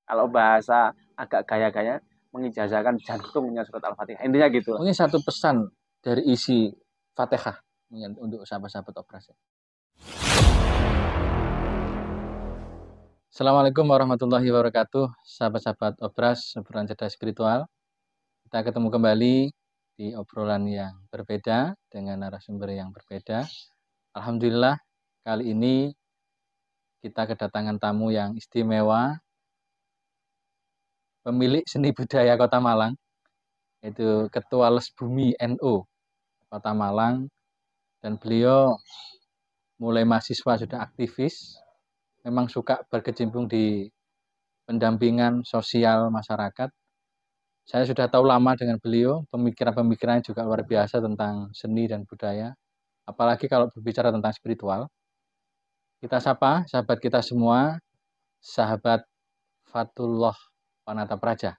Kalau bahasa agak gaya-gaya mengijazahkan jantungnya surat Al-Fatihah. Intinya gitu lah. Mungkin satu pesan dari isi Fatihah untuk sahabat-sahabat operasi. Assalamualaikum warahmatullahi wabarakatuh, sahabat-sahabat Obras, obrolan cerdas spiritual. Kita ketemu kembali di obrolan yang berbeda dengan narasumber yang berbeda. Alhamdulillah, kali ini kita kedatangan tamu yang istimewa, pemilik seni budaya Kota Malang, yaitu Ketua Les Bumi NU Kota Malang, dan beliau mulai mahasiswa sudah aktivis, memang suka berkecimpung di pendampingan sosial masyarakat. Saya sudah tahu lama dengan beliau, pemikiran-pemikirannya juga luar biasa tentang seni dan budaya, apalagi kalau berbicara tentang spiritual. Kita sapa sahabat kita semua, sahabat Fatullah Panata Praja.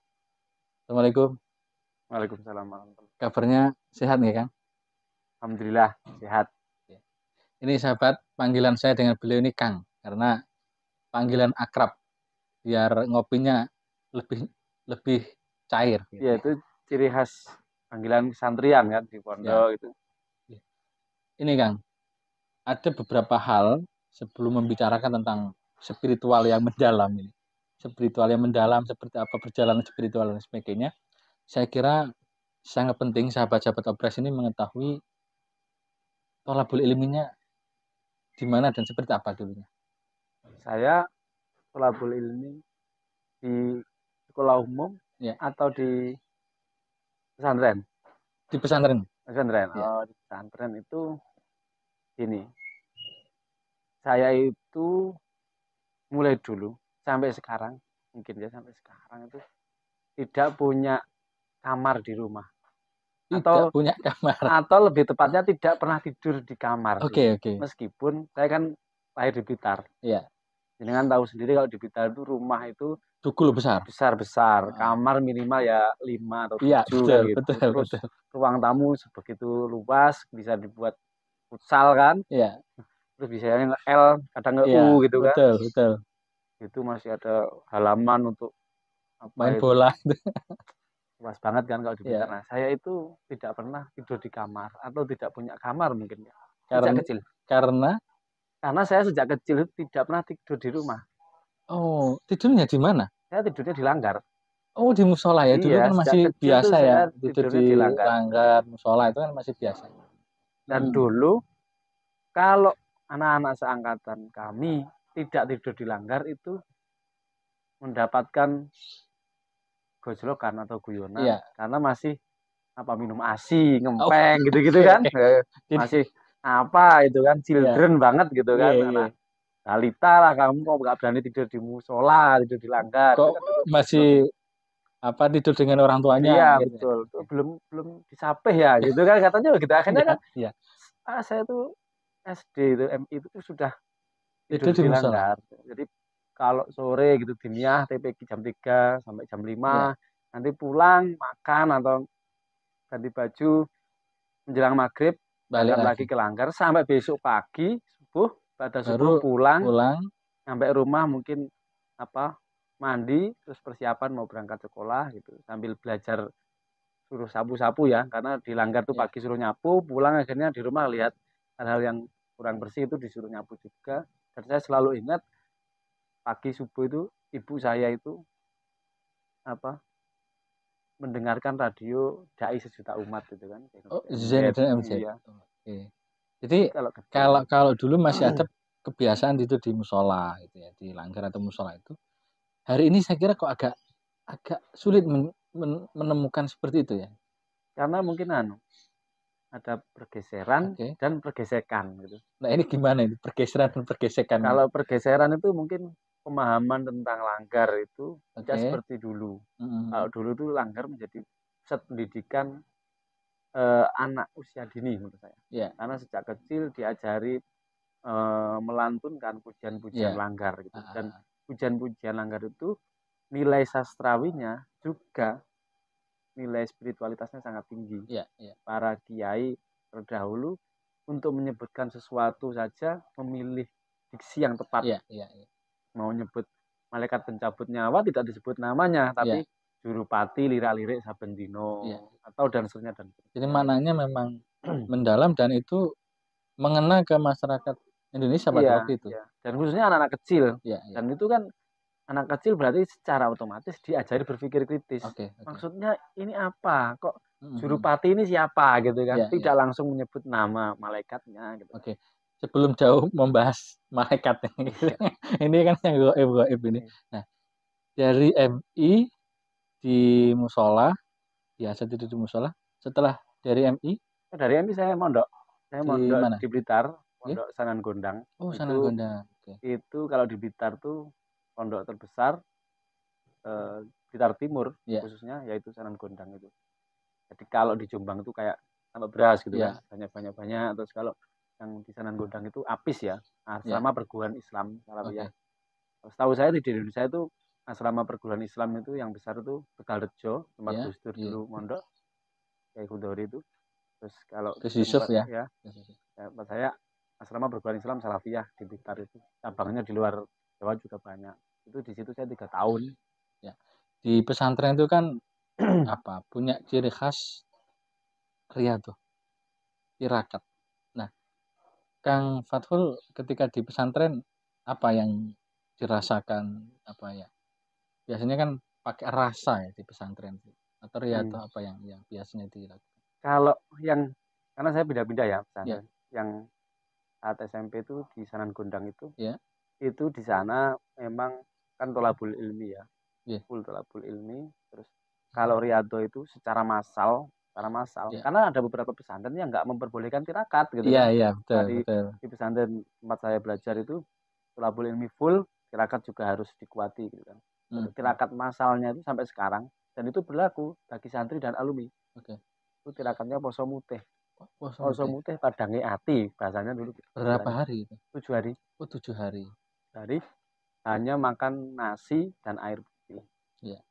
Assalamualaikum. Waalaikumsalam. Kabarnya sehat nih, Kang? Alhamdulillah sehat. Ini sahabat, panggilan saya dengan beliau ini Kang, karena panggilan akrab, biar ngopinya lebih cair. Gitu. Ya itu ciri khas panggilan santrian kan di pondok itu. Ini Kang, ada beberapa hal sebelum membicarakan tentang spiritual yang mendalam ini. Spiritual yang mendalam seperti apa perjalanan spiritual dan sebagainya. Saya kira sangat penting sahabat-sahabat Obras ini mengetahui tolabul ilminya di mana dan seperti apa dulunya. Saya tolabul ilmi di sekolah umum atau di pesantren? Di pesantren. Pesantren. Ya. Oh, di pesantren itu gini. Saya itu mulai dulu sampai sekarang, mungkin ya sampai sekarang itu tidak punya kamar di rumah. Tidak punya kamar. Atau lebih tepatnya tidak pernah tidur di kamar. Oke. Meskipun saya kan lahir di Blitar. Iya. Jadi kan tahu sendiri kalau di Blitar itu rumah itu dukul besar. Besar. Kamar minimal ya 5 atau 7 iya, betul, gitu. Terus ruang tamu sebegitu luas, bisa dibuat futsal kan. Iya. Terus bisa L, kadang U gitu kan. Betul. Itu masih ada halaman untuk main bola. Luas banget kan kalau di Blitar. Nah, saya itu tidak pernah tidur di kamar atau tidak punya kamar mungkin ya. Sejak kecil. Karena saya sejak kecil tidak pernah tidur di rumah. Oh, tidurnya di mana? Saya tidurnya di langgar. Oh, di musola ya. Dulu kan masih biasa ya tidur di langgar, musola itu kan masih biasa. Dan dulu kalau anak-anak seangkatan kami tidak tidur di langgar itu mendapatkan gojlokan atau guyonan karena masih minum ASI, ngempeng gitu-gitu kan. Masih itu kan children banget gitu kan. Nah, Talita lah, kamu kok nggak berani tidur di musola, tidur di langgar. Kok masih tidur dengan orang tuanya? Iya betul. Tuh, belum disapeh ya gitu kan katanya gitu. Akhirnya kan saya tuh SD itu MI itu sudah tidur di langgar. Jadi kalau sore gitu diniah TPQ jam 3 sampai jam 5 nanti pulang makan atau ganti baju menjelang maghrib balik lagi ke langgar sampai besok pagi subuh pada subuh pulang sampai rumah mungkin mandi terus persiapan mau berangkat sekolah gitu sambil belajar suruh sapu-sapu ya karena di langgar tuh pagi suruh nyapu pulang akhirnya di rumah lihat hal-hal yang kurang bersih itu disuruh nyapu juga dan saya selalu ingat pagi subuh itu ibu saya itu mendengarkan radio Dai Sejuta Umat gitu kan. Zen dan MZ. Ya. Jadi kalau dulu masih ada kebiasaan itu di musola gitu ya, di langgar atau musola itu. Hari ini saya kira kok agak sulit menemukan seperti itu ya. Karena mungkin ada pergeseran dan pergesekan gitu. Nah, ini gimana ini pergeseran dan pergesekan? Kalau pergeseran itu mungkin pemahaman tentang langgar itu tidak seperti dulu. Kalau dulu tuh langgar menjadi pusat pendidikan anak usia dini menurut saya. Karena sejak kecil diajari melantunkan pujian-pujian langgar gitu. Dan pujian-pujian langgar itu nilai sastrawinya juga nilai spiritualitasnya sangat tinggi. Para kiai terdahulu untuk menyebutkan sesuatu saja memilih diksi yang tepat. Mau nyebut malaikat pencabut nyawa tidak disebut namanya, tapi Jurupati lirak-lirik saben dino atau dan seterusnya dan seterusnya. Jadi maknanya memang mendalam dan itu mengena ke masyarakat Indonesia pada waktu itu. Dan khususnya anak-anak kecil. Iya. Dan itu kan anak kecil berarti secara otomatis diajari berpikir kritis. Maksudnya ini apa? Kok Jurupati ini siapa gitu kan? Tidak langsung menyebut nama malaikatnya gitu. Oke. Sebelum jauh membahas malaikat ini kan yang gaib ini. Nah, dari MI di musola, biasa tidur di musola. Setelah dari MI? Dari MI saya mondok. Saya mondok di Blitar, pondok Sanan Gondang. Oh, Sanan Gondang. Itu kalau di Blitar tuh pondok terbesar Blitar Timur khususnya, yaitu Sanan Gondang itu. Jadi kalau di Jombang itu kayak tambah beras gitu kan, banyak. Terus kalau yang di Sanan Gondang itu APIS ya, Asrama Perguruan Islam Salafiyah. Setahu saya di Indonesia itu asrama perguruan Islam itu yang besar itu Tegalrejo, tempat Gus Dur dulu mondok, kayak Khudori itu. Terus kalau Yusuf tempat saya asrama perguruan Islam Salafiyah di Blitar itu, cabangnya di luar Jawa juga banyak. Itu di situ saya 3 tahun. Ya. Di pesantren itu kan punya ciri khas riyadhah, tirakat. Nah, Kang Fathul ketika di pesantren apa yang dirasakan biasanya kan pakai rasa ya di pesantren atau riyadhah apa yang biasanya dilakukan? Kalau yang karena saya pindah-pindah ya pesantren. Yang saat SMP itu di Sanan Gondang itu. Itu di sana memang kan tolabul ilmi ya. Full tolabul ilmi. Terus kalau riyadhah itu secara massal karena ada beberapa pesantren yang nggak memperbolehkan tirakat gitu kan. Betul. Di pesantren tempat saya belajar itu tolabul ilmi full, tirakat juga harus dikuati gitu kan. Tirakat massalnya itu sampai sekarang dan itu berlaku bagi santri dan alumni. Itu tirakatnya poso mutih. Poso mutih padange ati bahasanya dulu. Berapa hari itu? 7 hari. Oh, 7 hari. Dari hanya makan nasi dan air putih. Iya.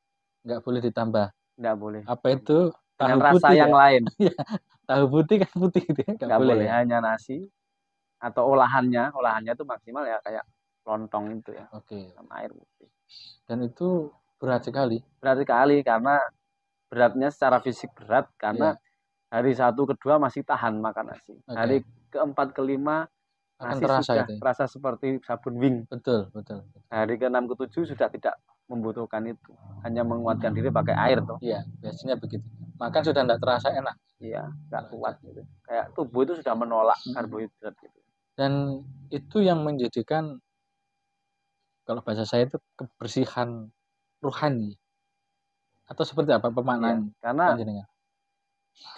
Nggak boleh ditambah. Nggak boleh. Apa itu? Dengan rasa yang lain. Tahu putih kan putih gitu ya. Nggak boleh hanya nasi atau olahannya itu maksimal ya kayak lontong itu ya. Sama air putih. Dan itu berat sekali. Berat sekali karena beratnya secara fisik berat karena hari 1 ke 2 masih tahan makan nasi. Hari ke-4 ke-5 nasi sudah terasa seperti sabun wing. Betul. Hari ke-6 ke-7 sudah tidak membutuhkan itu. Hanya menguatkan diri pakai air toh. Iya, biasanya begitu. Makan sudah tidak terasa enak. Iya, nggak kuat gitu. Kayak tubuh itu sudah menolak karbohidrat gitu. Dan itu yang menjadikan kalau bahasa saya itu kebersihan rohani. Atau seperti apa pemaknaan? Karena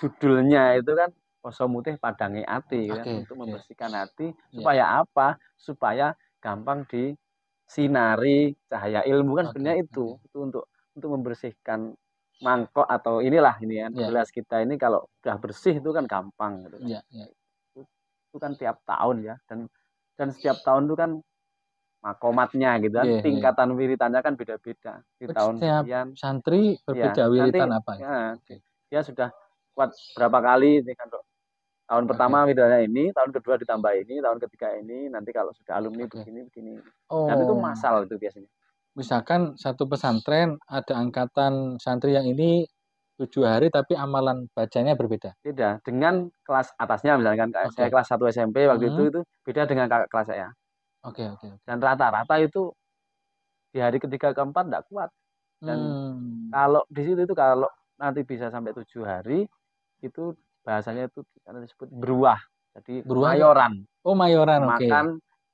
judulnya itu kan poso mutih padange ati kan, untuk membersihkan hati supaya apa? Supaya gampang disinari cahaya ilmu kan sebenarnya itu untuk membersihkan mangkok atau inilah ini kan gelas kita ini kalau udah bersih itu kan gampang gitu. Itu kan tiap tahun ya dan setiap tahun itu kan makomatnya gitu kan, tingkatan wiritannya kan beda-beda. Di tahun sekian santri berbeda wiritan apa ya? Dia sudah kuat berapa kali ini kan, tahun pertama wiridanya ini, tahun kedua ditambah ini, tahun ketiga ini, nanti kalau sudah alumni begini. Dan itu massal itu biasanya. Misalkan satu pesantren ada angkatan santri yang ini 7 hari tapi amalan bacanya berbeda. Beda dengan kelas atasnya misalkan saya kelas 1 SMP waktu itu beda dengan kakak kelas saya. Dan rata-rata itu di hari ketiga keempat tidak kuat. Dan kalau di situ itu kalau nanti bisa sampai 7 hari itu bahasanya itu disebut beruah. Jadi mayoran. Mayoran. Makan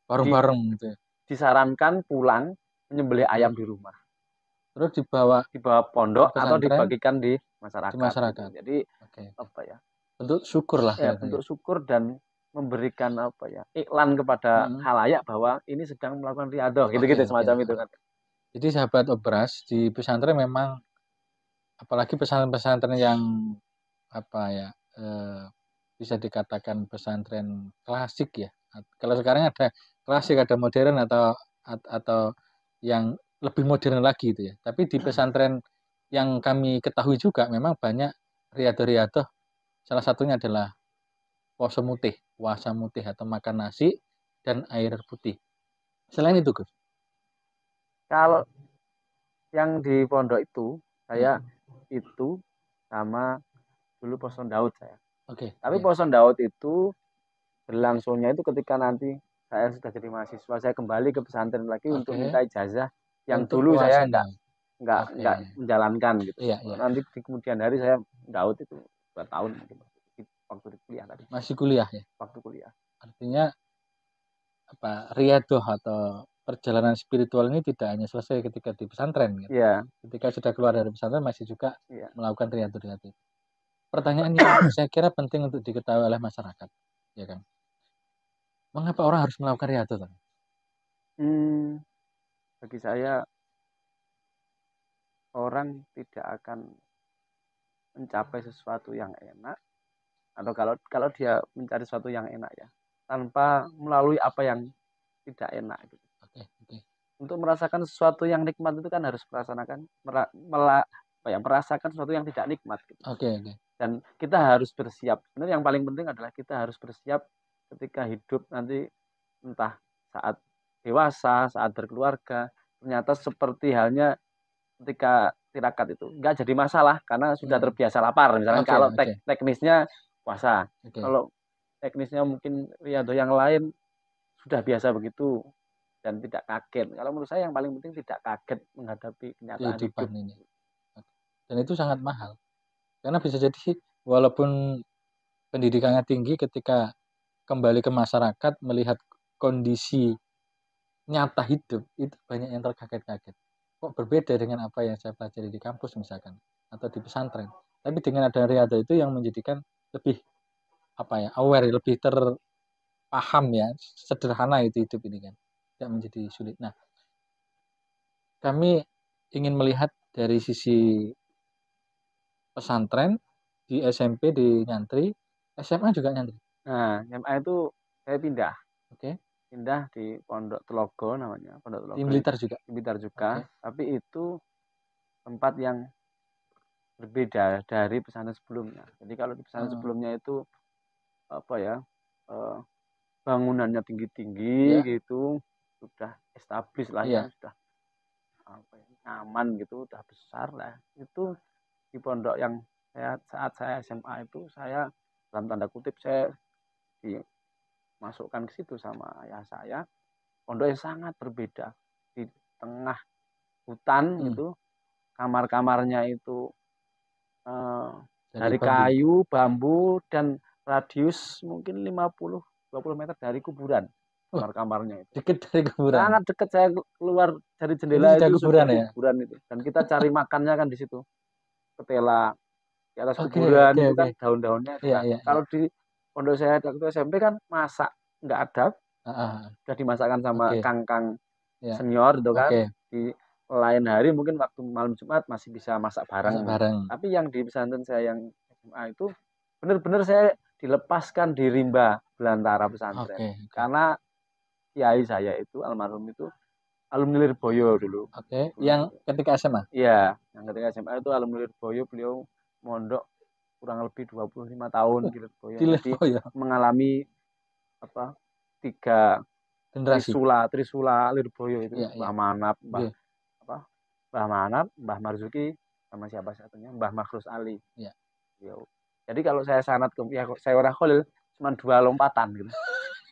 bareng-bareng gitu. Disarankan pulang menyembelih ayam di rumah. Terus dibawa pondok atau dibagikan di masyarakat. Jadi apa ya? Bentuk syukur lah ya. Bentuk syukur dan memberikan iklan kepada khalayak bahwa ini sedang melakukan riyadhah gitu-gitu semacam itu kan. Jadi sahabat Obras di pesantren memang apalagi pesantren-pesantren yang bisa dikatakan pesantren klasik ya. Kalau sekarang ada klasik, ada modern atau yang lebih modern lagi itu ya. Tapi di pesantren yang kami ketahui juga memang banyak riyadhah. Salah satunya adalah puasa mutih atau makan nasi dan air putih. Selain itu, Gus, Kalau yang di pondok itu saya itu sama dulu Poson Daud saya. Oke. Tapi Poson Daud itu berlangsungnya itu ketika nanti saya sudah jadi mahasiswa, saya kembali ke pesantren lagi untuk minta ijazah yang Untuk dulu saya Poson nggak menjalankan gitu. Iya. Nanti di kemudian hari saya Daud itu 2 tahun mungkin waktu di kuliah tadi. Masih kuliah ya? Waktu kuliah. Artinya apa, riyadoh atau perjalanan spiritual ini tidak hanya selesai ketika di pesantren gitu. Iya. Ketika sudah keluar dari pesantren masih juga melakukan riyadoh. Pertanyaan yang saya kira penting untuk diketahui oleh masyarakat, ya kan? Mengapa orang harus melakukan riyadoh? Bagi saya orang tidak akan mencapai sesuatu yang enak, atau kalau dia mencari sesuatu yang enak ya, tanpa melalui apa yang tidak enak gitu. Untuk merasakan sesuatu yang nikmat itu kan harus merasakan sesuatu yang tidak nikmat gitu. Dan kita harus bersiap. Sebenarnya yang paling penting adalah kita harus bersiap ketika hidup nanti, entah saat dewasa, saat berkeluarga, ternyata seperti halnya ketika tirakat itu nggak jadi masalah karena sudah terbiasa lapar. Misalnya kalau teknisnya puasa, kalau teknisnya mungkin riyadoh yang lain sudah biasa begitu dan tidak kaget. Kalau menurut saya yang paling penting tidak kaget menghadapi kenyataan hidup ini. Dan itu sangat mahal. Karena bisa jadi walaupun pendidikannya tinggi, ketika kembali ke masyarakat melihat kondisi nyata hidup itu banyak yang terkaget-kaget. Kok berbeda dengan apa yang saya pelajari di kampus misalkan atau di pesantren. Tapi dengan ada riyadoh itu yang menjadikan lebih aware, lebih terpaham ya, sederhana itu hidup ini kan. Tidak menjadi sulit. Nah, kami ingin melihat dari sisi pesantren, di SMP di nyantri, SMA juga nyantri. Nah, SMA itu saya pindah. Pindah di Pondok Telogo namanya, Pondok Telogo. Di Blitar juga. Di Blitar juga, tapi itu tempat yang berbeda dari pesantren sebelumnya. Jadi kalau di pesantren sebelumnya itu bangunannya tinggi-tinggi gitu, sudah establis lah ya, sudah nyaman gitu, sudah besar lah. Itu di pondok yang saat saya SMA itu, saya dalam tanda kutip saya dimasukkan ke situ sama ayah saya. Pondok yang sangat berbeda di tengah hutan gitu, kamar-kamarnya itu dari kayu, bambu, dan radius mungkin 50-20 meter dari kuburan. Kamar-kamarnya itu dekat dari kuburan. Sangat dekat, saya keluar dari jendela itu kuburan sudah kuburan itu. Dan kita cari makannya kan di situ. Ketela di atas kuburan itu kan daun-daunnya. Kalau di pondok saya waktu SMP kan masak nggak ada. Sudah dimasakkan sama kangkang senior itu kan. Di lain hari mungkin waktu malam Jumat masih bisa masak bareng. Tapi yang di pesantren saya yang SMA itu benar-benar saya dilepaskan di rimba belantara pesantren. Karena kiai saya itu almarhum itu alumni Lirboyo dulu. Yang ketika SMA? Iya, yang ketika SMA itu alumni Lirboyo, beliau mondok kurang lebih 25 tahun di Lirboyo. Jadi mengalami 3 Trisula Lirboyo itu, Mbah Manap, Mbah Manap, Mbah Marzuki, sama siapa satunya, Mbah Makhrus Ali. Jadi kalau saya sanad ke pihak saya orang Khalil cuma 2 lompatan gitu.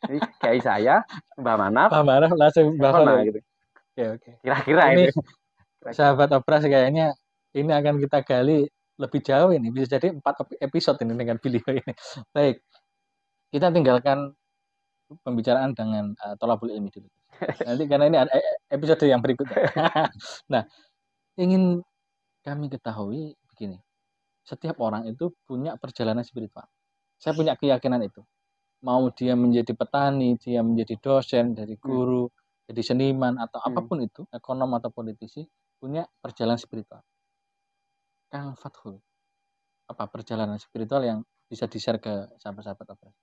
Jadi kiai saya, Mbah Manap langsung Mbah Khalil gitu. Kira-kira ini sahabat Obras, kayaknya ini akan kita gali lebih jauh ini. Bisa jadi 4 episode ini dengan beliau ini. Baik, kita tinggalkan pembicaraan dengan tolabul ilmi dulu. Nanti karena ini ada episode yang berikutnya. Nah, ingin kami ketahui begini. Setiap orang itu punya perjalanan spiritual. Saya punya keyakinan itu. Mau dia menjadi petani, dia menjadi dosen, dari guru, jadi seniman, atau apapun itu, ekonom atau politisi, punya perjalanan spiritual. Kang Fathul, apa perjalanan spiritual yang bisa di-share ke sahabat-sahabat Obras?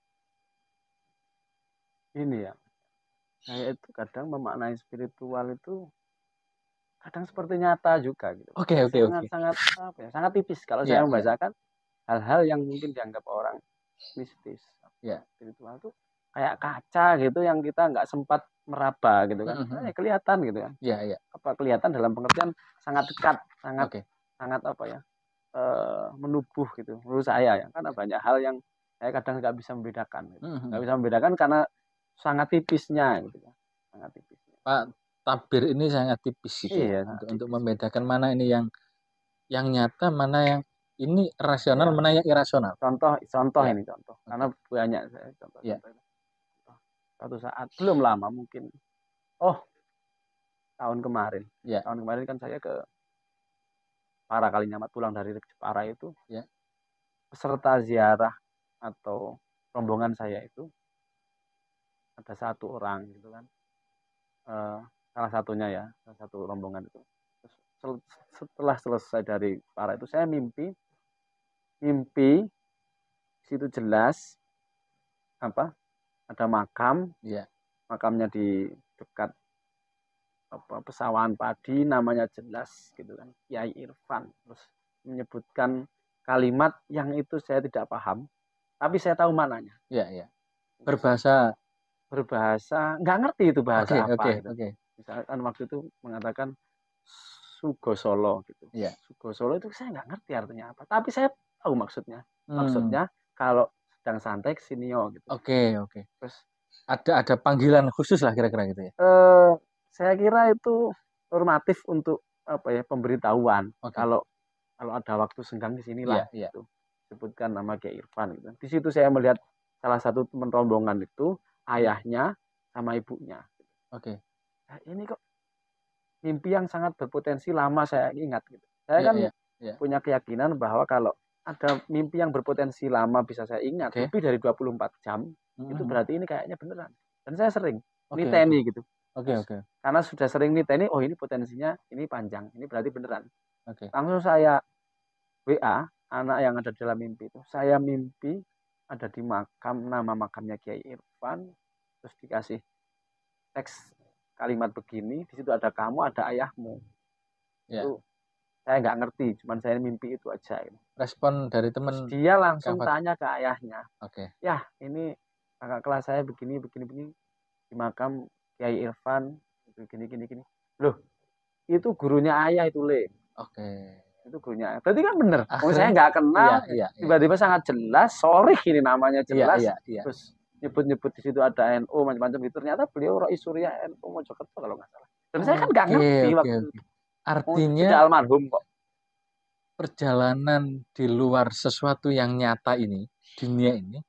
Ini ya, saya itu kadang memaknai spiritual itu kadang seperti nyata juga gitu. Sangat tipis kalau saya membacakan hal-hal yang mungkin dianggap orang mistis. Spiritual itu kayak kaca gitu yang kita nggak sempat meraba gitu kan. Kelihatan gitu kan. Iya. Apa kelihatan dalam pengertian sangat dekat, sangat apa ya? Menubuh gitu menurut saya ya, karena banyak hal yang saya kadang nggak bisa membedakan gitu. Nggak bisa membedakan karena sangat tipisnya gitu ya, sangat tipisnya. Pak, tabir ini sangat tipis gitu iya, ya untuk membedakan mana ini yang nyata, mana yang ini rasional, iya. mana yang irasional. Contoh Ya. ini contoh karena banyak saya contoh. Suatu saat belum lama mungkin tahun kemarin kan saya ke Jepara Kalinyamat, pulang dari Jepara itu peserta ziarah atau rombongan saya itu ada satu orang gitu kan, salah satu rombongan itu. Setelah selesai dari Jepara itu saya mimpi situ jelas apa ada makam, makamnya di dekat pesawahan padi, namanya jelas gitu kan, Kiai Irfan, terus menyebutkan kalimat yang itu saya tidak paham tapi saya tahu mananya. Berbahasa nggak ngerti itu bahasa apa gitu. Okay. Misalkan waktu itu mengatakan Sugosolo gitu. Sugosolo itu saya nggak ngerti artinya apa, tapi saya tahu maksudnya. Maksudnya kalau sedang santai kesini gitu. Oke. Terus ada panggilan khusus lah kira-kira gitu ya. Saya kira itu normatif untuk pemberitahuan. Kalau ada waktu senggang di sinilah gitu. Sebutkan nama Kiai Irfan gitu. Di situ saya melihat salah satu teman rombongan itu ayahnya sama ibunya. Nah, ini kok mimpi yang sangat berpotensi lama saya ingat gitu. Saya kan punya keyakinan bahwa kalau ada mimpi yang berpotensi lama bisa saya ingat lebih dari 24 jam, itu berarti ini kayaknya beneran. Dan saya sering niteni gitu. Karena sudah sering niteni, oh ini potensinya ini panjang, ini berarti beneran. Langsung saya WA anak yang ada dalam mimpi itu. Saya mimpi ada di makam, nama makamnya Kiai Irfan, terus dikasih teks kalimat begini, di situ ada kamu, ada ayahmu. Itu saya nggak ngerti, cuman saya mimpi itu aja. Respon dari teman, dia langsung tanya ke ayahnya. Ya, ini kakak kelas saya begini di makam Kiai Irfan, begini. Loh, itu gurunya ayah itu, Le. Itu gurunya. Berarti kan bener. Saya nggak kenal, tiba-tiba sangat jelas, sorry ini namanya jelas. Terus nyebut di situ ada NU macam-macam gitu. Ternyata beliau Rois Surya NU Mojokerto kalau nggak salah. Dan saya kan nggak ngerti waktu itu. Artinya almarhum kok. Perjalanan di luar sesuatu yang nyata ini, dunia ini,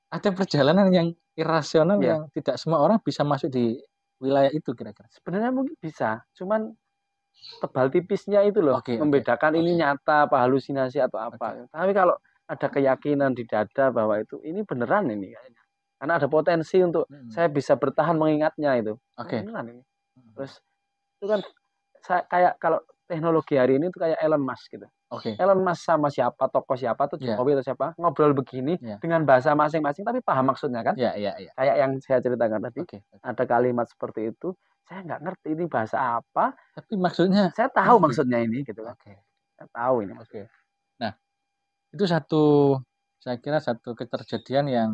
ada perjalanan yang irasional yang tidak semua orang bisa masuk di wilayah itu kira-kira. Sebenarnya mungkin bisa, cuman tebal tipisnya itu loh, membedakan ini nyata apa halusinasi atau apa. Tapi kalau ada keyakinan di dada bahwa itu ini beneran ini kayaknya. Karena ada potensi untuk saya bisa bertahan mengingatnya itu. Beneran ini. Terus itu kan kayak kalau teknologi hari ini itu kayak Elon Musk gitu. Elon Musk sama siapa, tokoh siapa tuh Jokowi atau siapa ngobrol begini dengan bahasa masing-masing tapi paham maksudnya kan? Kayak yang saya ceritakan tadi. Ada kalimat seperti itu, saya nggak ngerti ini bahasa apa, tapi maksudnya saya tahu maksudnya ini gitu kan. Saya tahu ini. Nah, itu saya kira satu keterjadian yang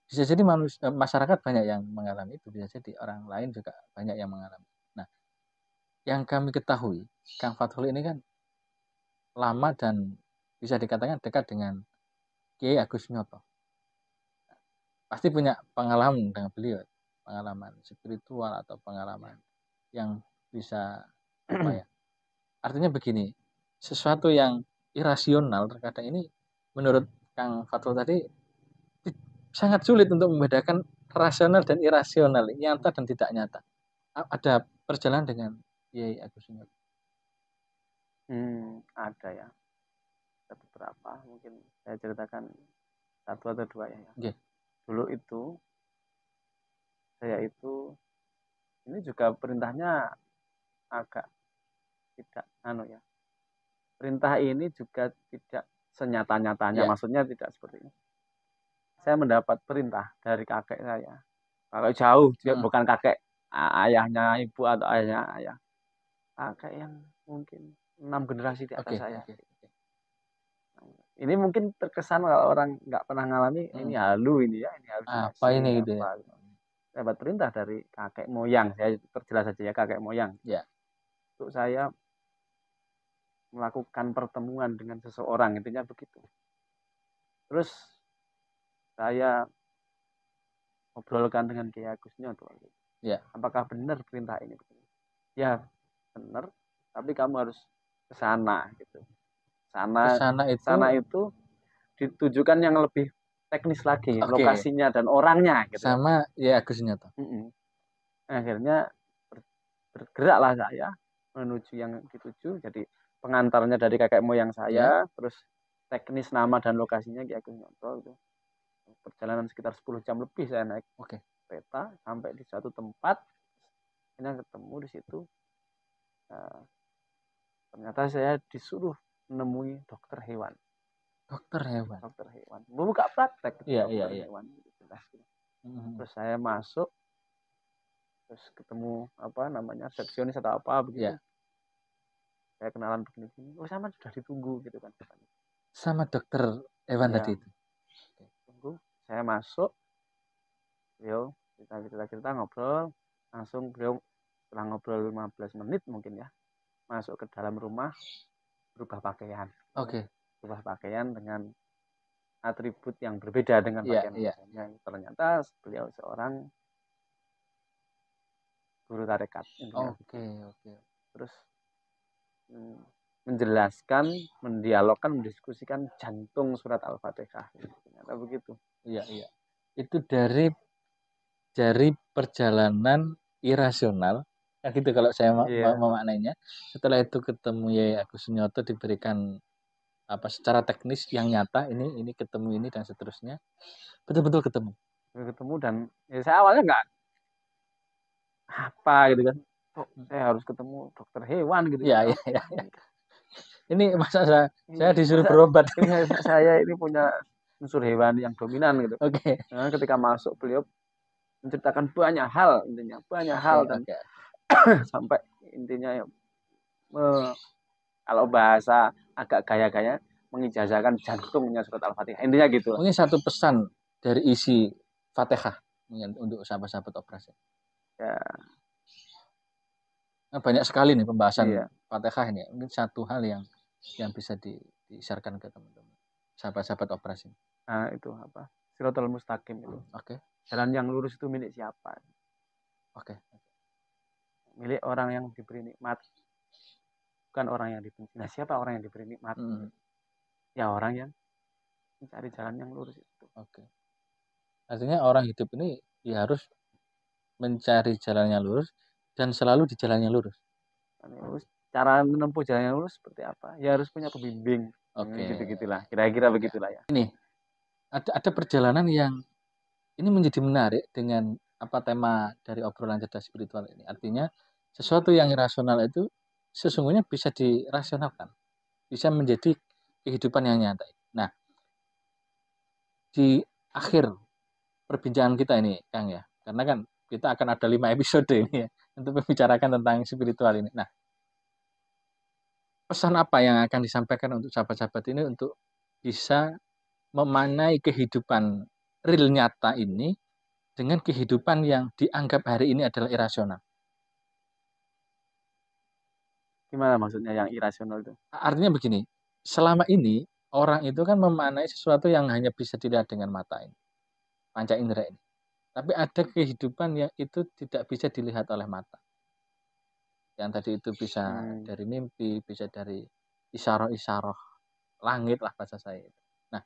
bisa jadi masyarakat banyak yang mengalami itu, bisa jadi orang lain juga banyak yang mengalami. Nah, yang kami ketahui, Kang Fathul ini kan lama dan bisa dikatakan dekat dengan Kiai Agus Nyoto. Pasti punya pengalaman dengan beliau, pengalaman spiritual atau pengalaman yang bisa artinya begini, sesuatu yang irasional terkadang ini menurut Kang Fathul tadi sangat sulit untuk membedakan rasional dan irasional, nyata dan tidak nyata. Ada perjalanan dengan Kiai Agus Nyoto? Ada ya. Ada beberapa, mungkin saya ceritakan satu atau dua ya. Dulu itu saya itu ini juga perintahnya agak tidak perintah ini juga tidak senyata-nyatanya, maksudnya tidak seperti ini. Saya mendapat perintah dari kakek saya. Kakek jauh, bukan kakek ayahnya ibu atau ayahnya ayah. Kakek yang mungkin 6 generasi di atas saya. Ini mungkin terkesan kalau orang nggak pernah ngalami, ini halu ini ya, ini halusinasi. Apa ini gitu ya? dapat perintah dari kakek moyang, saya perjelas saja ya, kakek moyang. Ya. Untuk saya melakukan pertemuan dengan seseorang, intinya begitu. Terus saya ngobrolkan dengan Kiai Agus Nyoto. Ya. Apakah benar perintah ini? Ya benar, tapi kamu harus ke sana gitu. Sana itu ditujukan yang lebih teknis lagi, lokasinya dan orangnya gitu. Sama ya Agus Nyoto. Akhirnya bergeraklah saya menuju yang dituju, jadi pengantarnya dari kakek moyang saya, terus teknis nama dan lokasinya Ki Agus Nyoto gitu. Perjalanan sekitar 10 jam lebih saya naik kereta sampai di suatu tempat, ini ketemu di situ. Ternyata saya disuruh menemui dokter hewan. Dokter hewan. Buka praktek hewan. Terus saya masuk, terus ketemu resepsionis atau apa begitu. Saya kenalan begini. Oh, sama sudah ditunggu gitu kan. Sama dokter hewan tadi itu. Tunggu, saya masuk. Beliau kita ngobrol, langsung beliau setelah ngobrol 15 menit mungkin ya, masuk ke dalam rumah, berubah pakaian. Berubah pakaian dengan atribut yang berbeda dengan pakaian biasanya. Ternyata beliau seorang guru tarekat. Terus menjelaskan, mendialogkan, mendiskusikan jantung surat Al-Fatihah. Ternyata begitu. Iya. Itu dari perjalanan irasional, gitu kalau saya memaknainya. Setelah itu ketemu Yai Agus Nyoto, diberikan secara teknis yang nyata, ini ketemu ini dan seterusnya. Betul-betul ketemu dan saya awalnya nggak apa gitu kan. Saya harus ketemu dokter hewan gitu. Ya. Ini masa saya disuruh berobat. Saya ini punya unsur hewan yang dominan gitu. Nah, ketika masuk beliau menceritakan banyak hal intinya, dan sampai intinya kalau bahasa agak gaya-gaya mengijazahkan jantungnya surat Al-Fatihah. Intinya gitu. Ini satu pesan dari isi Fatihah untuk sahabat-sahabat operasi. Ya. Banyak sekali nih pembahasan Fatihah ini. Mungkin satu hal yang bisa di-sharekan ke teman-teman sahabat-sahabat operasi. Nah, itu apa? Shiratal Mustaqim itu. Jalan yang lurus itu milik siapa? Milik orang yang diberi nikmat. Bukan orang yang dibenci. Nah, siapa orang yang diberi nikmat? Ya orang yang mencari jalan yang lurus itu. Artinya orang hidup ini ya harus mencari jalan yang lurus dan selalu di jalan yang lurus. Cara menempuh jalan yang lurus seperti apa? Ya harus punya pembimbing. Gitu-gitulah. Kira-kira begitulah ya. Ini ada perjalanan yang ini menjadi menarik dengan tema dari obrolan cerdas spiritual ini. Artinya sesuatu yang irasional itu sesungguhnya bisa dirasionalkan, bisa menjadi kehidupan yang nyata. Nah, di akhir perbincangan kita ini, Kang ya, karena kan kita akan ada 5 episode ini ya untuk membicarakan tentang spiritual ini. Nah, pesan apa yang akan disampaikan untuk sahabat-sahabat ini untuk bisa memaknai kehidupan real nyata ini dengan kehidupan yang dianggap hari ini adalah irasional? Gimana maksudnya yang irasional itu? Artinya begini, selama ini orang itu kan memaknai sesuatu yang hanya bisa dilihat dengan mata ini, panca indera ini. Tapi ada kehidupan yang itu tidak bisa dilihat oleh mata. Yang tadi itu bisa dari mimpi, bisa dari isyarah-isyarah langit lah bahasa saya. Nah,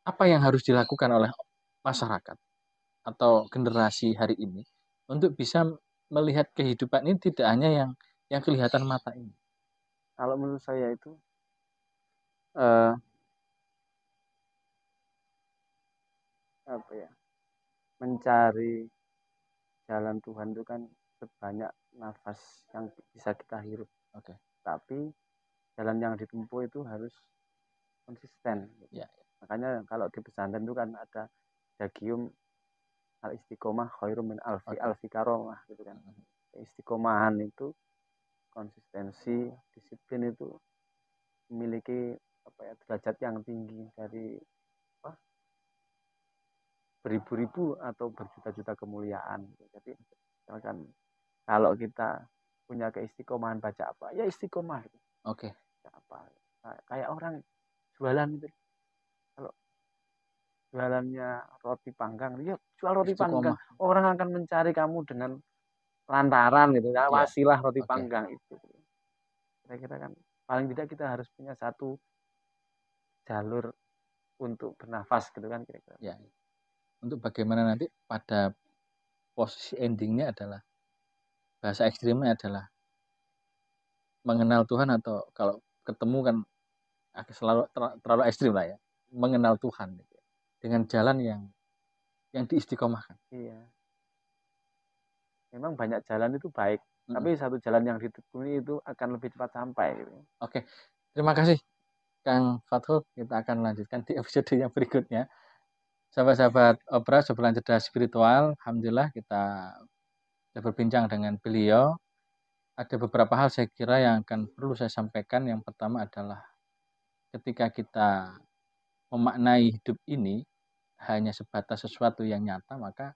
apa yang harus dilakukan oleh masyarakat atau generasi hari ini untuk bisa melihat kehidupan ini tidak hanya yang kelihatan mata ini? Kalau menurut saya itu mencari jalan Tuhan itu kan sebanyak nafas yang bisa kita hirup. Tapi jalan yang ditempuh itu harus konsisten. Makanya kalau di pesantren itu kan ada dagium al istiqomah khairum min alfi karomah gitu kan. Istiqomahan itu konsistensi, disiplin itu memiliki derajat yang tinggi dari beribu-ribu atau berjuta-juta kemuliaan. Jadi misalkan kalau kita punya keistiqomahan baca apa, ya istiqomah. Oke. Apa? Kayak orang jualan itu. Kalau jualannya roti panggang, ya jual roti panggang. Orang akan mencari kamu dengan lantaran gitu, ya, wasilah roti panggang itu. Kira-kira kan paling tidak kita harus punya satu jalur untuk bernafas gitu kan kira-kira. Ya. Untuk bagaimana nanti pada posisi endingnya adalah bahasa ekstrimnya adalah mengenal Tuhan, atau kalau ketemu kan terlalu ekstrim lah ya, mengenal Tuhan gitu, dengan jalan yang diistiqomahkan. Iya. Memang banyak jalan itu baik, tapi satu jalan yang ditekuni itu akan lebih cepat sampai. Gitu. Oke, terima kasih Kang Fathul. Kita akan lanjutkan di episode yang berikutnya. Sahabat-sahabat Obras, Obrolan Cerdas Spiritual, alhamdulillah kita sudah berbincang dengan beliau. Ada beberapa hal saya kira yang akan perlu saya sampaikan. Yang pertama adalah ketika kita memaknai hidup ini hanya sebatas sesuatu yang nyata, maka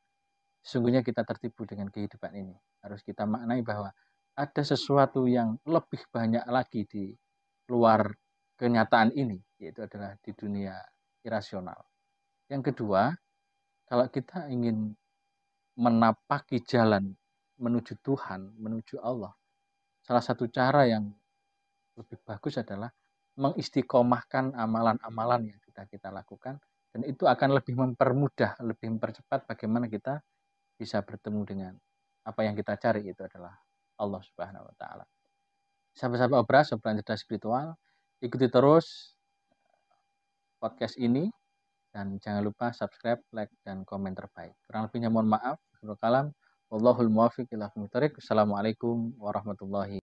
sesungguhnya kita tertipu dengan kehidupan ini. Harus kita maknai bahwa ada sesuatu yang lebih banyak lagi di luar kenyataan ini, yaitu adalah di dunia irasional. Yang kedua, kalau kita ingin menapaki jalan menuju Tuhan, menuju Allah, salah satu cara yang lebih bagus adalah mengistiqomahkan amalan-amalan yang sudah kita lakukan, dan itu akan lebih mempermudah, lebih mempercepat bagaimana kita bisa bertemu dengan apa yang kita cari, itu adalah Allah Subhanahu wa taala. Sahabat-sahabat Obras, Obrolan Cerdas Spiritual, ikuti terus podcast ini dan jangan lupa subscribe, like, dan komen terbaik. Kurang lebihnya mohon maaf. Wallahul muwaffiq ila aqwamit thoriq. Assalamualaikum warahmatullahi